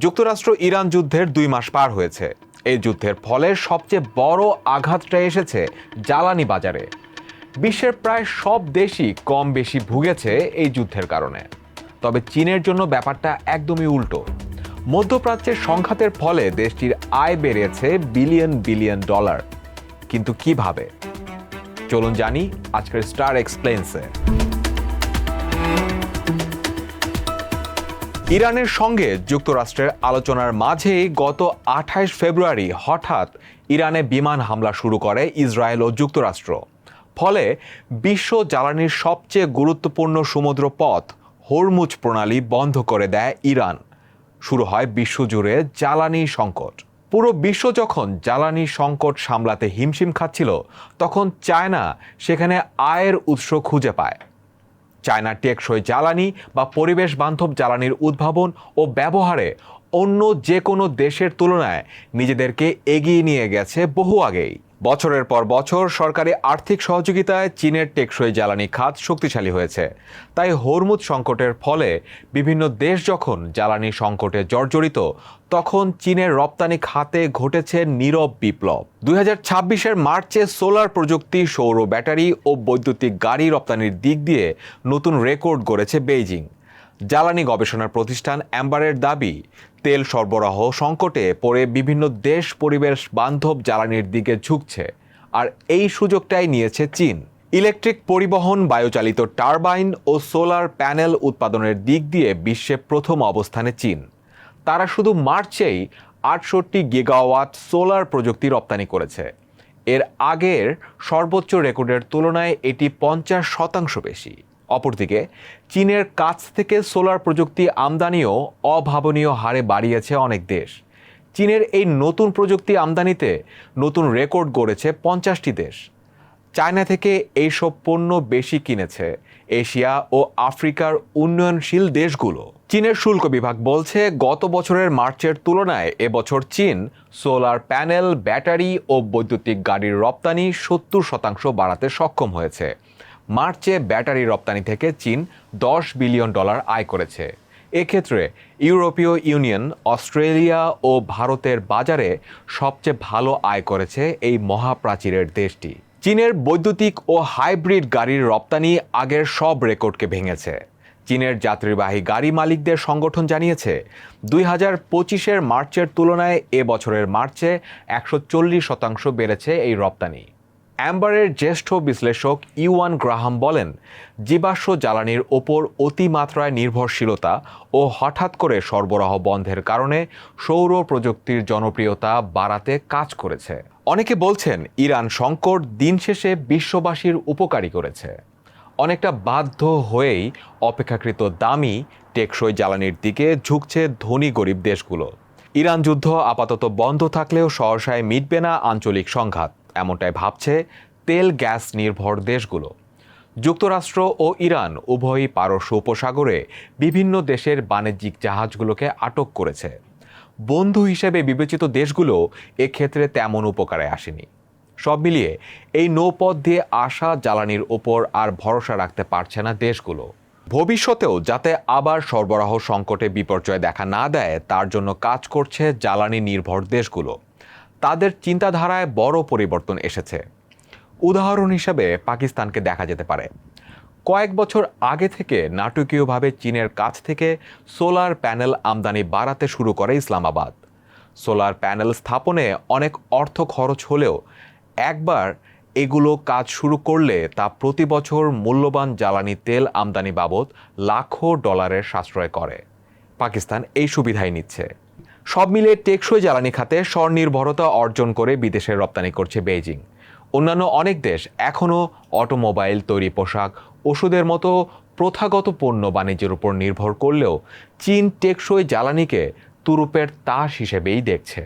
যুক্তরাষ্ট্র ইরান যুদ্ধের 2 মাস পার হয়েছে। এই যুদ্ধের ফলে সবচেয়ে বড় আঘাতটা এসেছে জ্বালানি বাজারে। বিশ্বের প্রায় সব দেশই কম বেশি ভুগেছে এই যুদ্ধের কারণে। তবে চীনের জন্য ব্যাপারটা একদমই উল্টো। মধ্যপ্রাচ্যের সংঘাতের ফলে দেশটির আয় বেড়েছে বিলিয়ন বিলিয়ন ডলার। কিন্তু কিভাবে? চলুন জানি আজকের স্টার এক্সপ্লেইনসে। ইরানের সঙ্গে যুক্তরাষ্ট্রের আলোচনার মাঝেই গত 28 ফেব্রুয়ারি হঠাৎ ইরানে বিমান হামলা শুরু করে ইসরায়েল ও যুক্তরাষ্ট্র। ফলে বিশ্ব জ্বালানির সবচেয়ে গুরুত্বপূর্ণ সমুদ্র পথ হরমুজ প্রণালী বন্ধ করে দেয় ইরান। শুরু হয় বিশ্বজুড়ে জ্বালানি সংকট। পুরো বিশ্ব যখন জ্বালানি সংকট সামলাতে হিমশিম খাচ্ছিল, তখন চায়না সেখানে আয়ের উৎস খুঁজে পায়। চায়না টেকসই জ্বালানি বা পরিবেশ বান্ধব জ্বালানির উদ্ভাবন ও ব্যবহারে অন্য যে কোনো দেশের তুলনায় নিজেদেরকে এগিয়ে নিয়ে গেছে বহু আগেই। বছরের পর বছর সরকারি আর্থিক সহযোগিতায় চীনের টেকসই জ্বালানি খাত শক্তিশালী হয়েছে। তাই হরমুজ সংকটের ফলে বিভিন্ন দেশ যখন জ্বালানি সংকটে জর্জরিত, তখন চীনের রপ্তানি খাতে ঘটেছে নীরব বিপ্লব। 2026-এর মার্চে সোলার প্রযুক্তি, সৌর ব্যাটারি ও বৈদ্যুতিক গাড়ি রপ্তানির দিক দিয়ে নতুন রেকর্ড গড়েছে বেইজিং। জ্বালানি গবেষণা প্রতিষ্ঠান অ্যাম্বারের দাবি, তেল সরবরাহ সংকটে পড়ে বিভিন্ন দেশ পরিবেশ বান্ধব জ্বালানির দিকে ঝুঁকছে, আর এই সুযোগটাই নিয়েছে চীন। ইলেকট্রিক পরিবহন, বায়ুচালিত টারবাইন ও সোলার প্যানেল উৎপাদনের দিক দিয়ে বিশ্বে প্রথম অবস্থানে চীন। তারা শুধু মার্চেই 68 গিগাওয়াট সোলার প্রযুক্তি রপ্তানি করেছে। এর আগের সর্বোচ্চ রেকর্ডের তুলনায় এটি 50% বেশি। অপরদিকে চীনের কাছ থেকে সোলার প্রযুক্তি আমদানিও অভাবনীয় হারে বাড়িয়েছে অনেক দেশ। চীনের এই নতুন প্রযুক্তি আমদানিতে নতুন রেকর্ড গড়েছে 50টি দেশ। চায়না থেকে এইসব পণ্য বেশি কিনেছে এশিয়া ও আফ্রিকার উন্নয়নশীল দেশগুলো। চীনের শুল্ক বিভাগ বলছে, গত বছরের মার্চের তুলনায় এবছর চীন সোলার প্যানেল, ব্যাটারি ও বৈদ্যুতিক গাড়ির রপ্তানি 70% বাড়াতে সক্ষম হয়েছে। মার্চে ব্যাটারি রপ্তানি থেকে চীন $10 বিলিয়ন আয় করেছে। এক্ষেত্রে ইউরোপীয় ইউনিয়ন, অস্ট্রেলিয়া ও ভারতের বাজারে সবচেয়ে ভালো আয় করেছে এই মহাপ্রাচীরের দেশটি। চীনের বৈদ্যুতিক ও হাইব্রিড গাড়ির রপ্তানি আগের সব রেকর্ডকে ভেঙেছে। চীনের যাত্রীবাহী গাড়ি মালিকদের সংগঠন জানিয়েছে, 2025-এর মার্চের তুলনায় এবছরের মার্চে 140% বেড়েছে এই রপ্তানি। অ্যাম্বারের জ্যেষ্ঠ বিশ্লেষক ইউয়ান গ্রাহাম বলেন, জীবাশ্ম জ্বালানির ওপর অতিমাত্রায় নির্ভরশীলতা ও হঠাৎ করে সরবরাহ বন্ধের কারণে সৌর প্রযুক্তির জনপ্রিয়তা বাড়াতে কাজ করেছে। অনেকে বলছেন, ইরান সংকট দিন শেষে বিশ্ববাসীর উপকারী করেছে। অনেকটা বাধ্য হয়েই অপেক্ষাকৃত দামি টেকসই জ্বালানির দিকে ঝুঁকছে ধনী গরিব দেশগুলো। ইরান যুদ্ধ আপাতত বন্ধ থাকলেও সহসায় মিটবে না আঞ্চলিক সংঘাত, এমনটাই ভাবছে তেল গ্যাস নির্ভর দেশগুলো। যুক্তরাষ্ট্র ও ইরান উভয়ই পারস্য উপসাগরে বিভিন্ন দেশের বাণিজ্যিক জাহাজগুলোকে আটক করেছে। বন্ধু হিসেবে বিবেচিত দেশগুলো এক্ষেত্রে তেমন উপকারে আসেনি। সব মিলিয়ে এই নৌপথ দিয়ে আসা জ্বালানির ওপর আর ভরসা রাখতে পারছে না দেশগুলো। ভবিষ্যতেও যাতে আবার সরবরাহ সংকটে বিপর্যয় দেখা না দেয়, তার জন্য কাজ করছে জ্বালানি নির্ভর দেশগুলো। তাদের চিন্তাধারায় বড় পরিবর্তন এসেছে। উদাহরণ হিসেবে পাকিস্তানকে দেখা যেতে পারে। কয়েক বছর আগে থেকে নাটকীয়ভাবে চীনের কাছ থেকে সোলার প্যানেল আমদানি বাড়াতে শুরু করে ইসলামাবাদ। সোলার প্যানেল স্থাপনে অনেক অর্থ খরচ হলেও একবার এগুলো কাজ শুরু করলে তা প্রতি বছর মূল্যবান জ্বালানি তেল আমদানি বাবদ লাখো ডলারের সাশ্রয় করে। পাকিস্তান এই সুবিধাই নিচ্ছে। সব মিলে টেকসই জ্বালানি খাতে স্বনির্ভরতা অর্জন করে বিদেশে রপ্তানি করছে বেইজিং। অন্যান্য অনেক দেশ এখনও অটোমোবাইল, তৈরি পোশাক, ওষুধের মতো প্রথাগত পণ্য বাণিজ্যের উপর নির্ভর করলেও চীন টেকসই জ্বালানিকে তুরুপের তাস হিসেবেই দেখছে।